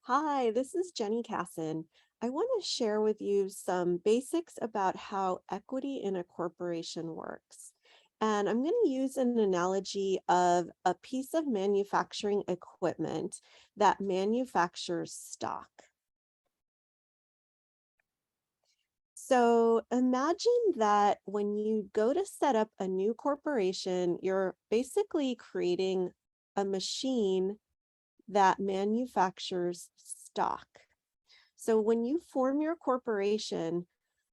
Hi, this is Jenny Kassan. I want to share with you some basics about how equity in a corporation works. And I'm going to use an analogy of a piece of manufacturing equipment that manufactures stock. So imagine that when you go to set up a new corporation, you're basically creating a machine that manufactures stock. So when you form your corporation,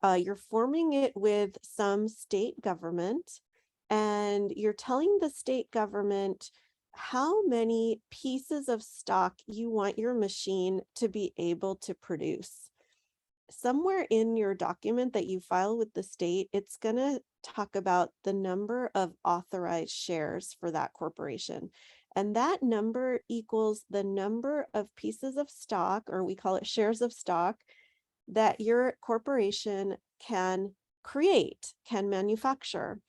you're forming it with some state government, and you're telling the state government how many pieces of stock you want your machine to be able to produce. Somewhere in your document that you file with the state, it's going to talk about the number of authorized shares for that corporation. And that number equals the number of pieces of stock, or we call it shares of stock, that your corporation can create, can manufacture.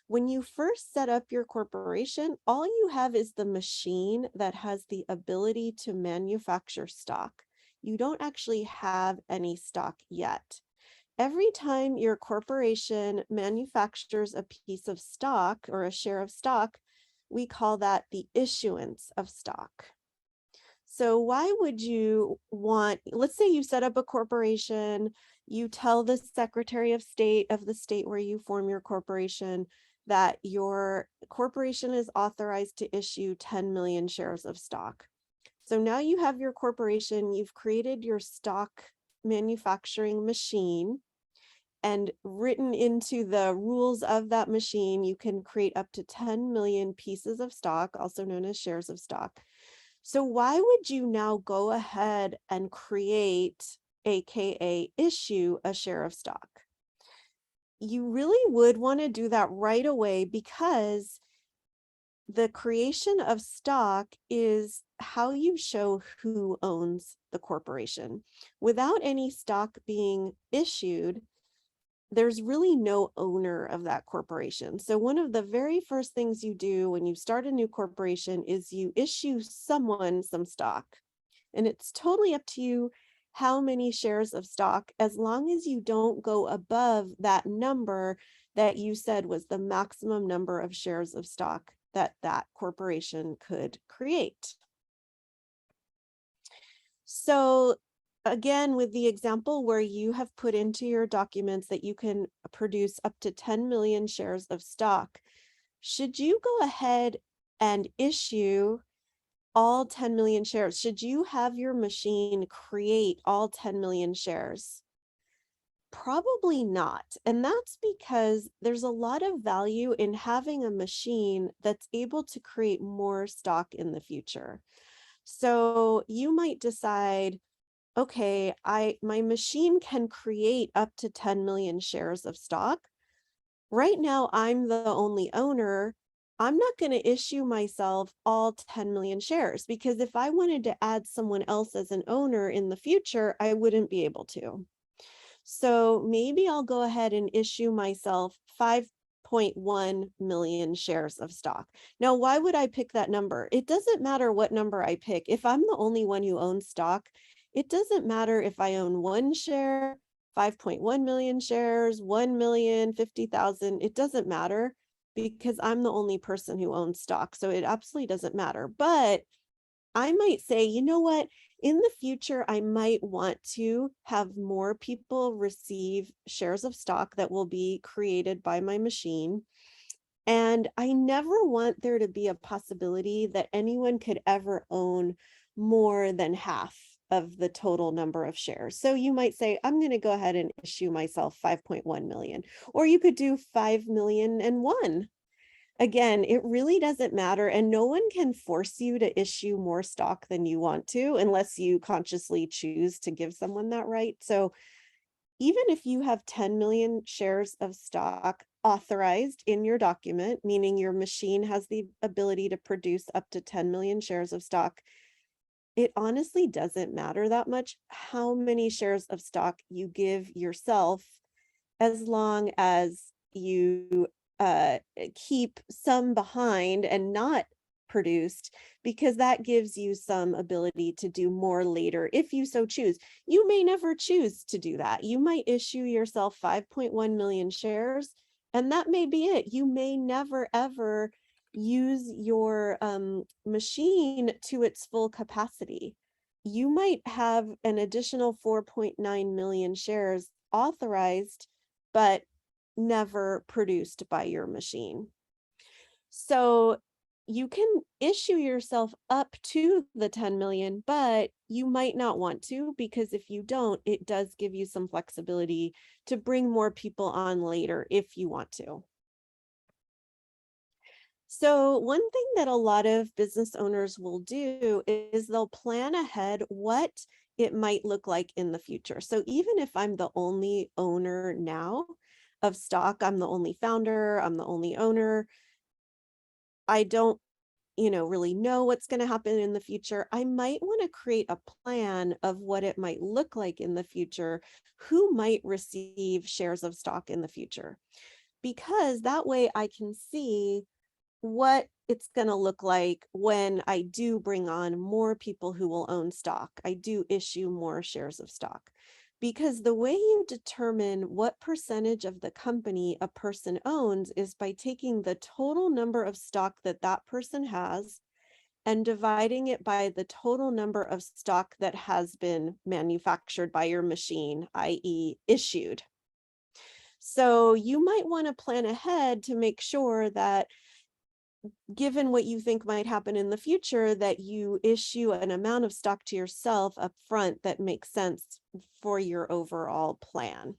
When you first set up your corporation, all you have is the machine that has the ability to manufacture stock. You don't actually have any stock yet. Every time your corporation manufactures a piece of stock or a share of stock, we call that the issuance of stock. So why would you want, let's say you set up a corporation, you tell the Secretary of State of the state where you form your corporation that your corporation is authorized to issue 10 million shares of stock. So now you have your corporation, you've created your stock manufacturing machine, and written into the rules of that machine, you can create up to 10 million pieces of stock, also known as shares of stock. So why would you now go ahead and create, AKA issue, a share of stock? You really would want to do that right away, because the creation of stock is how you show who owns the corporation. Without any stock being issued, there's really no owner of that corporation. So one of the very first things you do when you start a new corporation is you issue someone some stock. And it's totally up to you how many shares of stock, as long as you don't go above that number that you said was the maximum number of shares of stock that that corporation could create. So again, with the example where you have put into your documents that you can produce up to 10 million shares of stock, should you go ahead and issue all 10 million shares? Should you have your machine create all 10 million shares? Probably not. And that's because there's a lot of value in having a machine that's able to create more stock in the future. So you might decide, okay, my machine can create up to 10 million shares of stock. Right now, I'm the only owner. I'm not going to issue myself all 10 million shares, because if I wanted to add someone else as an owner in the future, I wouldn't be able to. So maybe I'll go ahead and issue myself 5.1 million shares of stock. Now, why would I pick that number? It doesn't matter what number I pick. If I'm the only one who owns stock, it doesn't matter if I own one share, 5.1 million shares, 1 million, 50,000. It doesn't matter, because I'm the only person who owns stock. So it absolutely doesn't matter. But I might say, you know what, in the future, I might want to have more people receive shares of stock that will be created by my machine. And I never want there to be a possibility that anyone could ever own more than half of the total number of shares. So you might say, I'm going to go ahead and issue myself 5.1 million, or you could do 5,000,001. Again, it really doesn't matter, and no one can force you to issue more stock than you want to, unless you consciously choose to give someone that right. So even if you have 10 million shares of stock authorized in your document, meaning your machine has the ability to produce up to 10 million shares of stock, it honestly doesn't matter that much how many shares of stock you give yourself, as long as you keep some behind and not produced, because that gives you some ability to do more later if you so choose. You may never choose to do that. You might issue yourself 5.1 million shares, and that may be it. You may never ever use your machine to its full capacity. You might have an additional 4.9 million shares authorized, but never produced by your machine. So you can issue yourself up to the 10 million, but you might not want to, because if you don't, it does give you some flexibility to bring more people on later if you want to. So one thing that a lot of business owners will do is they'll plan ahead what it might look like in the future. So even if I'm the only owner now of stock, I'm the only founder, I'm the only owner, I don't, really know what's going to happen in the future, I might want to create a plan of what it might look like in the future, who might receive shares of stock in the future, because that way I can see what it's going to look like when I do bring on more people who will own stock. I do issue more shares of stock, because the way you determine what percentage of the company a person owns is by taking the total number of stock that that person has and dividing it by the total number of stock that has been manufactured by your machine, i.e. issued. So you might want to plan ahead to make sure that, given what you think might happen in the future, that you issue an amount of stock to yourself up front that makes sense for your overall plan.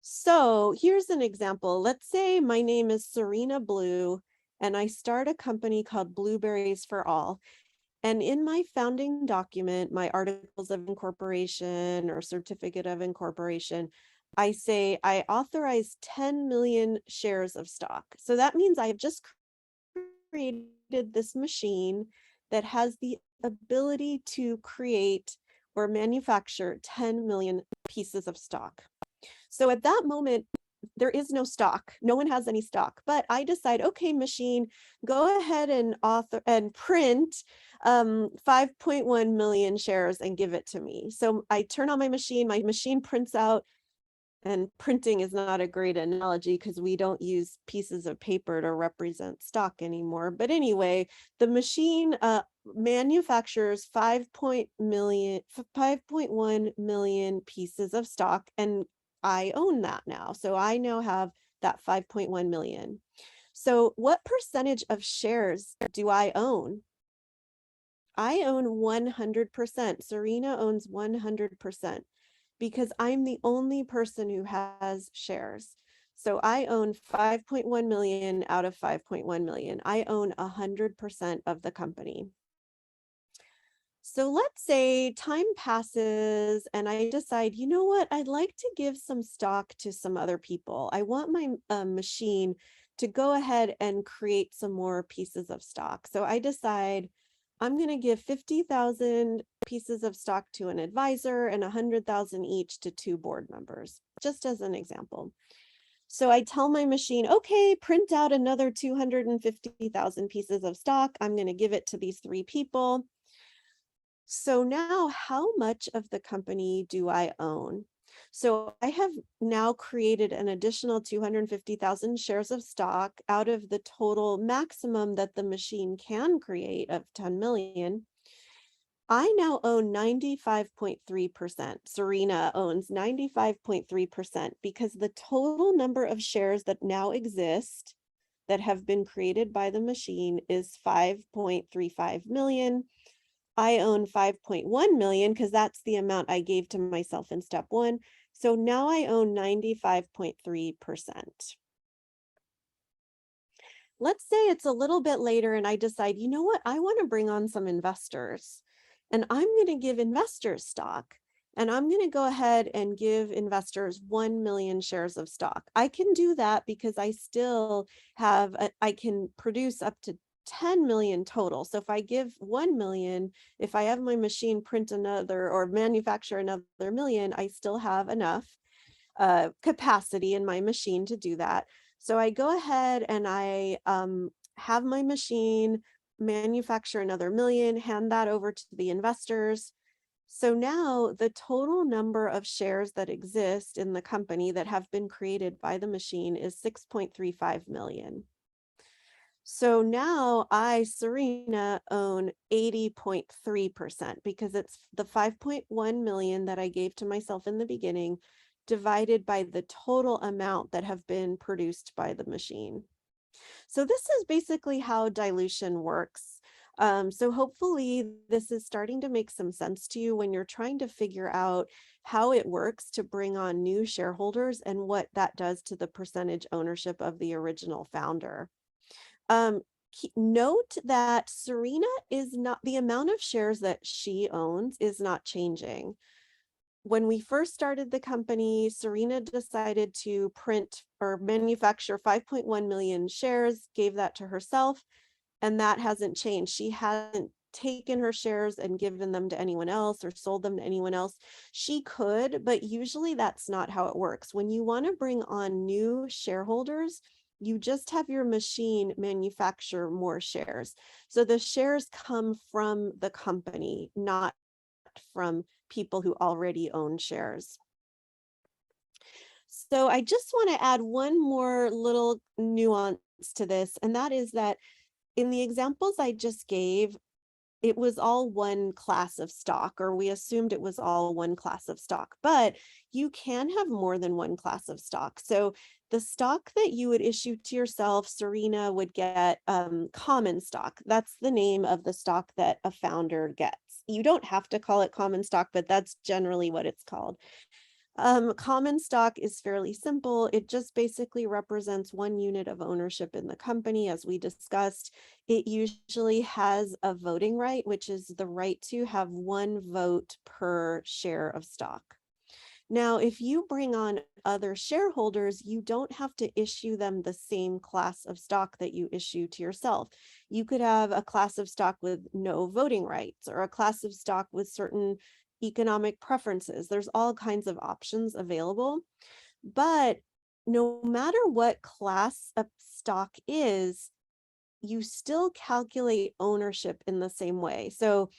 So here's an example. Let's say my name is Serena Blue, and I start a company called Blueberries for All. And in my founding document, my articles of incorporation or certificate of incorporation, I say I authorize 10 million shares of stock. So that means I have just created this machine that has the ability to create or manufacture 10 million pieces of stock. So at that moment, there is no stock. No one has any stock, but I decide, okay, machine, go ahead and print 5.1 million shares and give it to me. So I turn on my machine prints out, and printing is not a great analogy because we don't use pieces of paper to represent stock anymore. But anyway, the machine manufactures 5.1 million pieces of stock, and I own that now. So I now have that 5.1 million. So what percentage of shares do I own? I own 100%. Serena owns 100%, because I'm the only person who has shares. So I own 5.1 million out of 5.1 million. I own 100% of the company. So let's say time passes and I decide, you know what, I'd like to give some stock to some other people. I want my machine to go ahead and create some more pieces of stock. So I decide I'm going to give 50,000 pieces of stock to an advisor and 100,000 each to 2 board members, just as an example. So I tell my machine, okay, print out another 250,000 pieces of stock. I'm going to give it to these 3 people. So now, how much of the company do I own? So I have now created an additional 250,000 shares of stock out of the total maximum that the machine can create of 10 million. I now own 95.3%. Serena owns 95.3%, because the total number of shares that now exist that have been created by the machine is 5.35 million. I own 5.1 million because that's the amount I gave to myself in step 1. So now I own 95.3%. Let's say it's a little bit later and I decide, you know what, I want to bring on some investors, and I'm going to give investors stock. And I'm going to go ahead and give investors 1 million shares of stock. I can do that because I still have, I can produce up to 10 million total. So if I give 1 million, if I have my machine print another or manufacture another million, I still have enough capacity in my machine to do that. So I go ahead and I have my machine, manufacture another million, hand that over to the investors. So now the total number of shares that exist in the company that have been created by the machine is 6.35 million. So now I, Serena, own 80.3% because it's the 5.1 million that I gave to myself in the beginning divided by the total amount that have been produced by the machine. So this is basically how dilution works. So hopefully this is starting to make some sense to you when you're trying to figure out how it works to bring on new shareholders and what that does to the percentage ownership of the original founder. Note that Serena is not, the amount of shares that she owns is not changing. When we first started the company, Serena decided to print or manufacture 5.1 million shares, gave that to herself, and that hasn't changed. She hasn't taken her shares and given them to anyone else or sold them to anyone else. She could, but usually that's not how it works. When you want to bring on new shareholders, you just have your machine manufacture more shares. So the shares come from the company, not from people who already own shares. So I just want to add one more little nuance to this, and that is that in the examples I just gave, it was all one class of stock, or we assumed it was all one class of stock, but you can have more than one class of stock. So the stock that you would issue to yourself, Serena would get common stock. That's the name of the stock that a founder gets. You don't have to call it common stock, but that's generally what it's called. Common stock is fairly simple. It just basically represents one unit of ownership in the company, as we discussed. It usually has a voting right, which is the right to have one vote per share of stock. Now, if you bring on other shareholders, you don't have to issue them the same class of stock that you issue to yourself. You could have a class of stock with no voting rights or a class of stock with certain economic preferences. There's all kinds of options available, but no matter what class of stock is, you still calculate ownership in the same way. So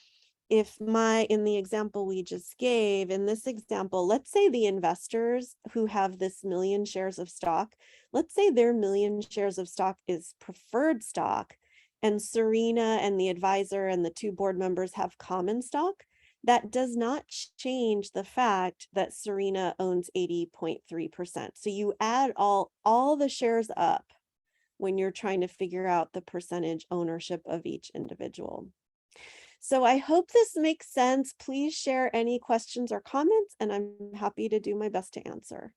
if in the example we just gave, in this example, let's say the investors who have this million shares of stock, let's say their million shares of stock is preferred stock, and Serena and the advisor and the two board members have common stock. That does not change the fact that Serena owns 80.3%. So you add all the shares up when you're trying to figure out the percentage ownership of each individual. So I hope this makes sense. Please share any questions or comments, and I'm happy to do my best to answer.